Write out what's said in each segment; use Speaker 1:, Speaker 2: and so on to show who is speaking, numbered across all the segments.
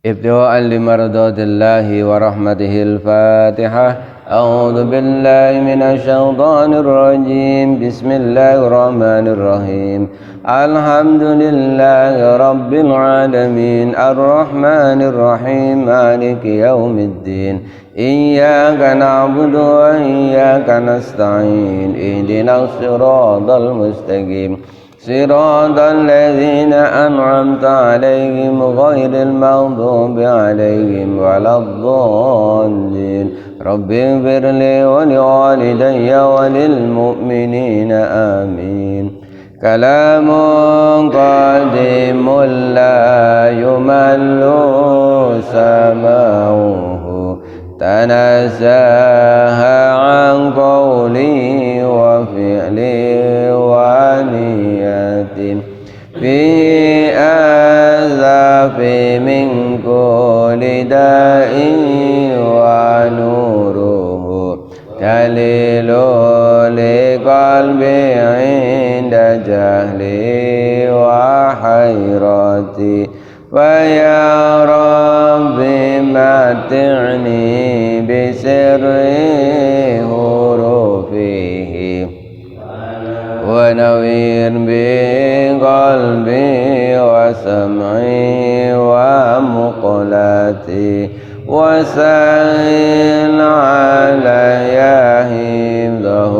Speaker 1: ابتغاء لمرضات الله ورحمته الفاتحة. أعوذ بالله من الشيطان الرجيم. بسم الله الرحمن الرحيم. الحمد لله رب العالمين الرحمن الرحيم مالك يوم الدين. إياك نعبد وإياك نستعين. اهدنا الصراط المستقيم صراط الذين أنعمت عليهم غير المغضوب عليهم ولا الضالين. رب اغفر لي ولوالدي وللمؤمنين آمين. كلام قديم لا يمل سماعه تنزه عن قولي وفعلي ونية في آذى من كل داء ونوره دليل لقلبي عند جهلي وحيرتي. ويا ربي متعني بسر حروفه ونوير بقلبي وسمعي ومقلتي وسهل علي حفظه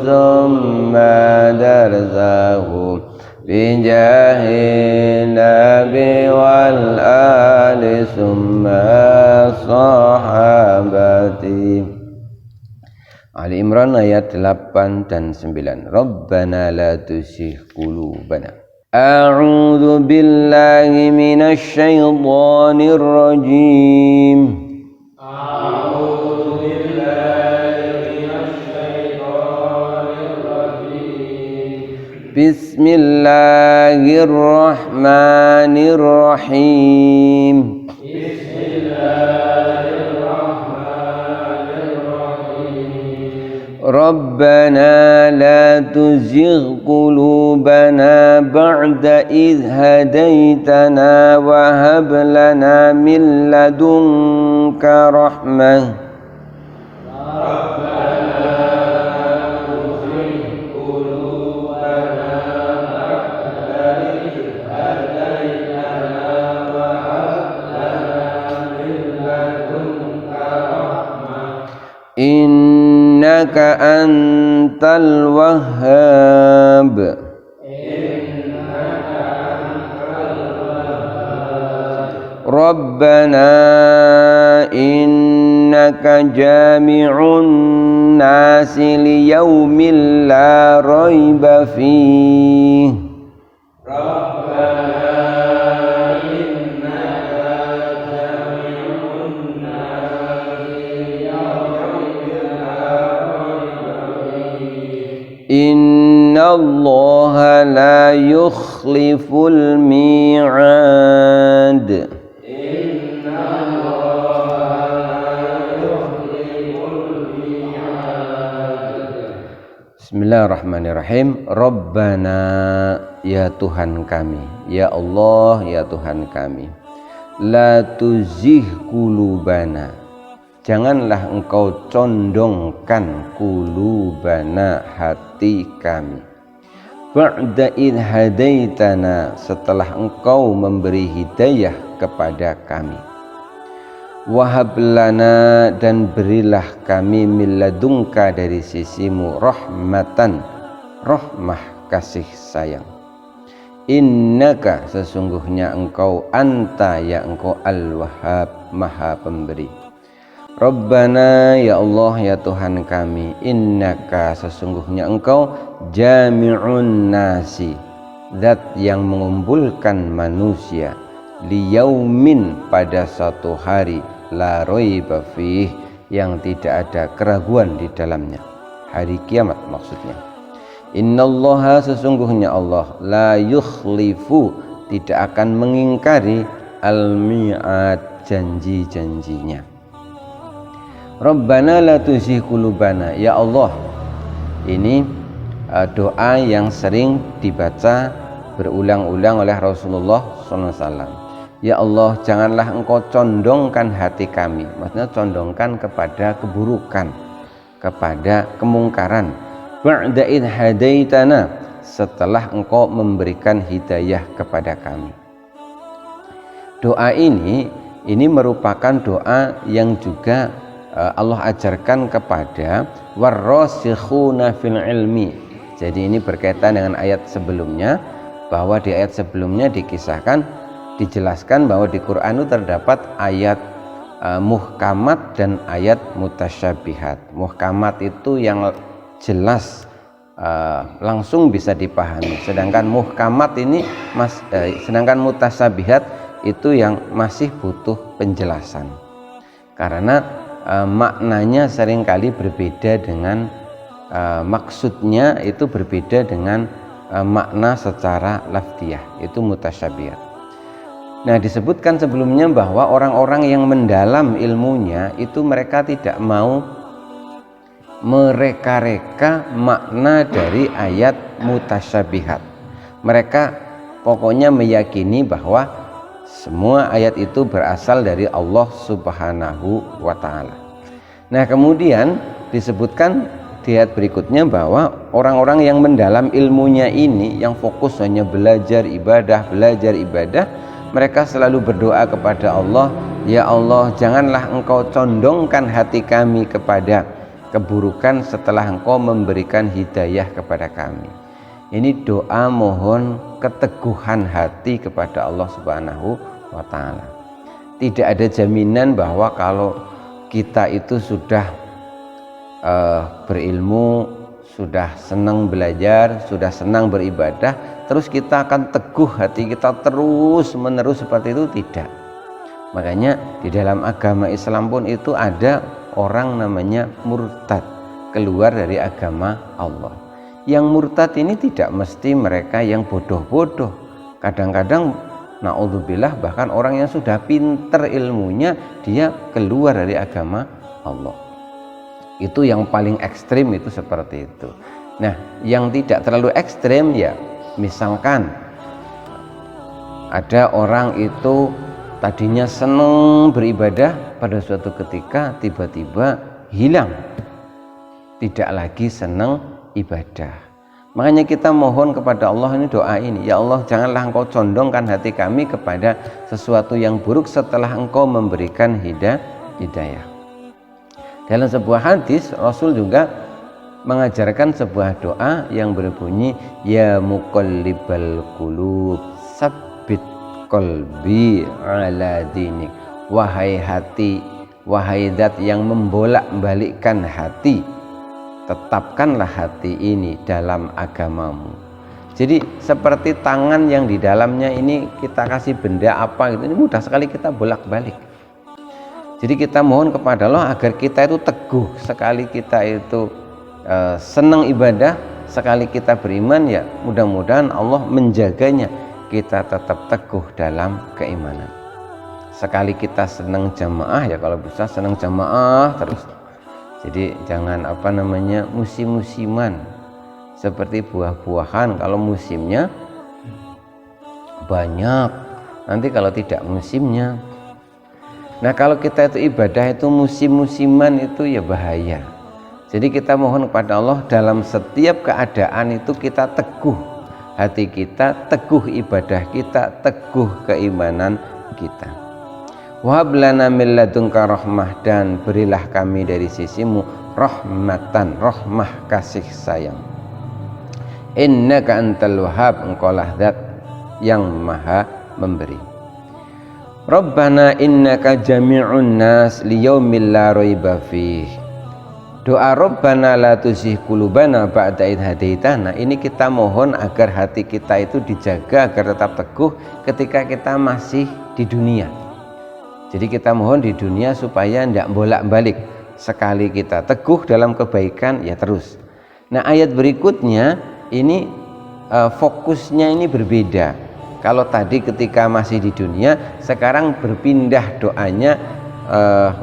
Speaker 1: ثم درسه بجاه النبي والآل ثم صحابتي. Ali Imran ayat 8 dan 9. Rabbana la tuzigh qulubana. A'udzu billahi minasy syaithanir rajim. A'udzu billahi minasy syaithanir rajim. Bismillahirrahmanirrahim. Rabbana la tuzigh qulubana ba'da idh hadaitana wa hab lana min ladunka rahmah. Innaka antal wahhab. Rabbana innaka jami'un nasi liyaumin la raiba fihi. Inna Allaha la yukhliful mi'ad. Bismillahirrahmanirrahim. Rabbana, ya Tuhan kami, ya Allah, ya Tuhan kami. La tuzigh qulubana, janganlah engkau condongkan qulubana, hati kami. Ba'da idh hadaitana, setelah engkau memberi hidayah kepada kami. Wahab lana, dan berilah kami min ladunka, dari sisimu, rahmatan, rahmah, kasih sayang. Innaka, sesungguhnya engkau, anta, ya engkau, al-wahhab, maha pemberi. Rabbana, ya Allah, ya Tuhan kami, innaka, sesungguhnya engkau, jami'un nasi, zat yang mengumpulkan manusia, liyaumin, pada satu hari, la raiba fih, yang tidak ada keraguan di dalamnya, hari kiamat maksudnya. Innallaha, sesungguhnya Allah, la yukhlifu, tidak akan mengingkari, al-mi'ad, janji-janjinya. Rabbana la tuzigh qulubana, ya Allah, ini doa yang sering dibaca berulang-ulang oleh Rasulullah SAW. Ya Allah, janganlah Engkau condongkan hati kami, maksudnya condongkan kepada keburukan, kepada kemungkaran. Ba'da id hadaitana, setelah Engkau memberikan hidayah kepada kami. Doa ini merupakan doa yang juga Allah ajarkan kepada warrasikhuna fil ilmi. Jadi ini berkaitan dengan ayat sebelumnya, bahwa di ayat sebelumnya dijelaskan bahwa di Quran itu terdapat ayat muhkamat dan ayat mutasyabihat. Muhkamat itu yang jelas, langsung bisa dipahami, sedangkan sedangkan mutasyabihat itu yang masih butuh penjelasan, karena maknanya seringkali berbeda dengan maksudnya itu berbeda dengan makna secara lafdiyah, itu mutasyabihat. Nah, disebutkan sebelumnya bahwa orang-orang yang mendalam ilmunya itu mereka tidak mau mereka-reka makna dari ayat mutasyabihat. Mereka pokoknya meyakini bahwa semua ayat itu berasal dari Allah Subhanahu wa ta'ala. Nah, kemudian disebutkan di ayat berikutnya bahwa orang-orang yang mendalam ilmunya ini, yang fokus hanya belajar ibadah, mereka selalu berdoa kepada Allah, ya Allah, janganlah Engkau condongkan hati kami kepada keburukan setelah Engkau memberikan hidayah kepada kami. Ini doa mohon keteguhan hati kepada Allah Subhanahu wa ta'ala. Tidak ada jaminan bahwa kalau kita itu sudah berilmu, sudah senang belajar, sudah senang beribadah, terus kita akan teguh hati kita terus menerus seperti itu, tidak. Makanya di dalam agama Islam pun itu ada orang namanya murtad, keluar dari agama Allah. Yang murtad ini tidak mesti mereka yang bodoh-bodoh. Kadang-kadang naudzubillah bahkan orang yang sudah pinter ilmunya dia keluar dari agama Allah. Itu yang paling ekstrim itu seperti itu. Nah, yang tidak terlalu ekstrim ya, misalkan ada orang itu tadinya senang beribadah, pada suatu ketika tiba-tiba hilang, tidak lagi senang ibadah. Makanya kita mohon kepada Allah ini, doa ini, ya Allah, janganlah Engkau condongkan hati kami kepada sesuatu yang buruk setelah Engkau memberikan hidayah. Dalam sebuah hadis Rasul juga mengajarkan sebuah doa yang berbunyi, ya muqallibal qulub sabbit qalbi ala dinik. Wahai hati, wahai zat yang membolak-balikkan hati, tetapkanlah hati ini dalam agamamu. Jadi seperti tangan yang di dalamnya ini kita kasih benda apa gitu, ini mudah sekali kita bolak-balik. Jadi kita mohon kepada Allah agar kita itu teguh, sekali kita itu senang ibadah, sekali kita beriman, ya mudah-mudahan Allah menjaganya, kita tetap teguh dalam keimanan. Sekali kita senang jamaah, ya kalau bisa senang jamaah terus. Jadi jangan musim-musiman seperti buah-buahan, kalau musimnya banyak, nanti kalau tidak musimnya. Nah, kalau kita itu ibadah itu musim-musiman itu ya bahaya. Jadi kita mohon kepada Allah dalam setiap keadaan itu kita teguh hati kita, teguh ibadah kita, teguh keimanan kita. Wahab lana min ladunka rahmah, dan berilah kami dari sisimu rahmatan, rahmah kasih sayang. Innaka antal wahhab, engkaulah zat yang maha memberi. Rabbana innaka jami'un nas liyaumil la raiba fih. Doa Rabbana la tuzigh qulubana ba'da idh hadaitana, ini kita mohon agar hati kita itu dijaga agar tetap teguh ketika kita masih di dunia. Jadi kita mohon di dunia supaya tidak bolak-balik, sekali kita teguh dalam kebaikan ya terus. Nah, ayat berikutnya ini fokusnya ini berbeda. Kalau tadi ketika masih di dunia, sekarang berpindah doanya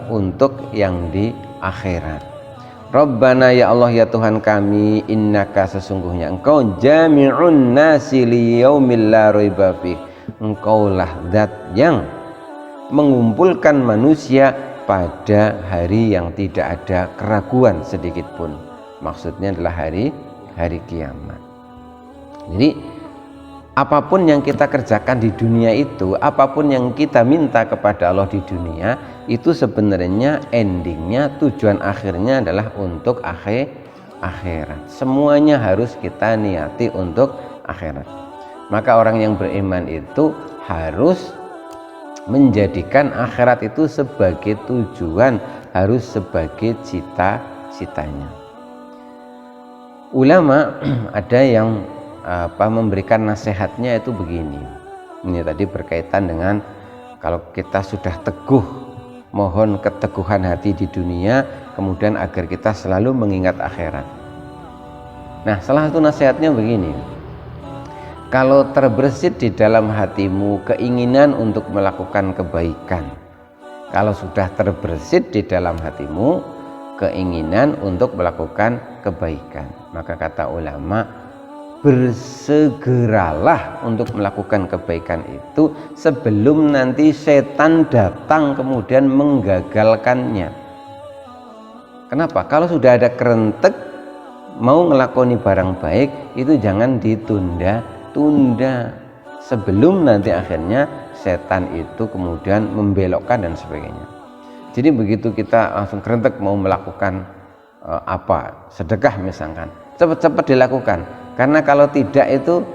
Speaker 1: untuk yang di akhirat. Rabbana, ya Allah ya Tuhan kami, innaka sesungguhnya Engkau jami'un nasi liyaumil la raiba fih, engkaulah zat yang mengumpulkan manusia pada hari yang tidak ada keraguan sedikit pun. Maksudnya adalah hari kiamat. Jadi apapun yang kita kerjakan di dunia itu, apapun yang kita minta kepada Allah di dunia, itu sebenarnya endingnya, tujuan akhirnya adalah untuk akhirat. Semuanya harus kita niati untuk akhirat. Maka orang yang beriman itu harus menjadikan akhirat itu sebagai tujuan, harus sebagai cita-citanya. Ulama ada yang memberikan nasihatnya itu begini. Ini tadi berkaitan dengan kalau kita sudah teguh, mohon keteguhan hati di dunia, kemudian agar kita selalu mengingat akhirat. Nah, salah satu nasihatnya begini. Kalau terbersit di dalam hatimu keinginan untuk melakukan kebaikan, kalau sudah terbersit di dalam hatimu keinginan untuk melakukan kebaikan, maka kata ulama, bersegeralah untuk melakukan kebaikan itu sebelum nanti setan datang kemudian menggagalkannya. Kenapa? Kalau sudah ada kerentek mau ngelakoni barang baik itu jangan ditunda-tunda sebelum nanti akhirnya setan itu kemudian membelokkan dan sebagainya. Jadi begitu kita langsung kerentek mau melakukan sedekah misalkan, cepat-cepat dilakukan. Karena kalau tidak itu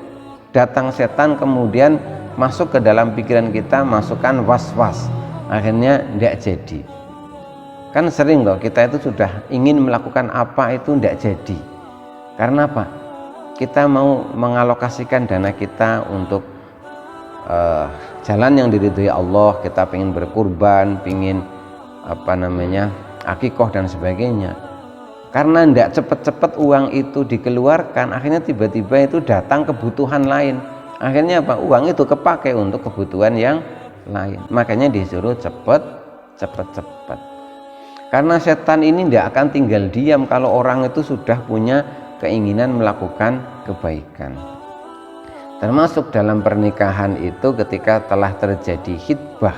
Speaker 1: datang setan kemudian masuk ke dalam pikiran kita, masukkan was-was, akhirnya tidak jadi. Kan sering loh kita itu sudah ingin melakukan apa itu tidak jadi. Karena apa? Kita mau mengalokasikan dana kita untuk jalan yang diridhoi Allah, kita ingin berkurban, ingin akikoh dan sebagainya. Karena tidak cepat-cepat uang itu dikeluarkan, akhirnya tiba-tiba itu datang kebutuhan lain. Akhirnya apa? Uang itu kepakai untuk kebutuhan yang lain. Makanya disuruh cepat. Karena setan ini tidak akan tinggal diam kalau orang itu sudah punya keinginan melakukan kebaikan. Termasuk dalam pernikahan itu ketika telah terjadi khitbah,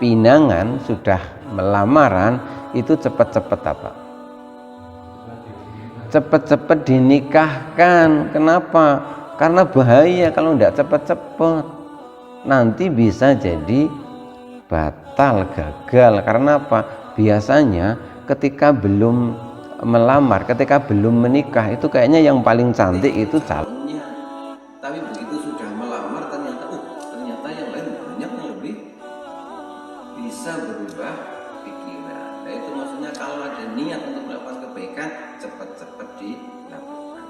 Speaker 1: pinangan, sudah melamaran, itu cepat-cepat cepat-cepat dinikahkan. Kenapa? Karena bahaya kalau tidak cepat-cepat, nanti bisa jadi batal, gagal. Karena apa? Biasanya ketika belum melamar, ketika belum menikah itu kayaknya yang paling cantik itu calonnya, tapi begitu sudah melamar ternyata yang lain banyak yang lebih bisa berubah pikiran. Nah itu maksudnya kalau ada niat untuk melakukan kebaikan, cepat-cepat dilakukan.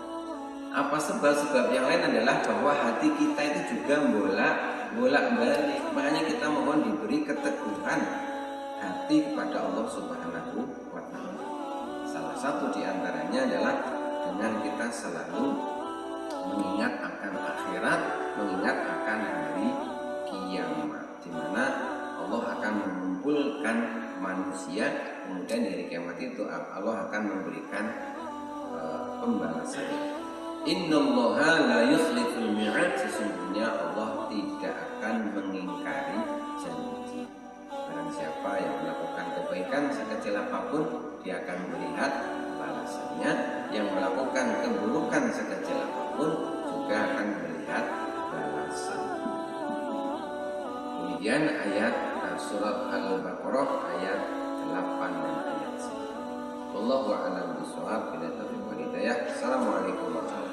Speaker 1: Apa sebab yang lain adalah bahwa hati kita itu juga bolak-balik. Makanya kita mohon diberi keteguhan hati kepada Allah Subhanahu wa Ta'ala. Salah satu diantaranya adalah dengan kita selalu mengingat akan akhirat, mengingat akan hari kiamat, di mana Allah akan mengumpulkan manusia, kemudian di hari kiamat itu Allah akan memberikan pembalasan. Innallaha la yukhliful mi'ad, sesungguhnya Allah tidak akan mengingkari janji. Barang siapa yang melakukan kebaikan sekecil apapun, dia akan melihat balasannya. Yang melakukan keburukan sekecil apapun juga akan melihat balasan. Kemudian ayat surat Al-Baqarah ayat 8 dan ayat 9. Wallahu a'lam bishawab. Bila taufiq wal hidayah. Assalamualaikum warahmatullahi wabarakatuh.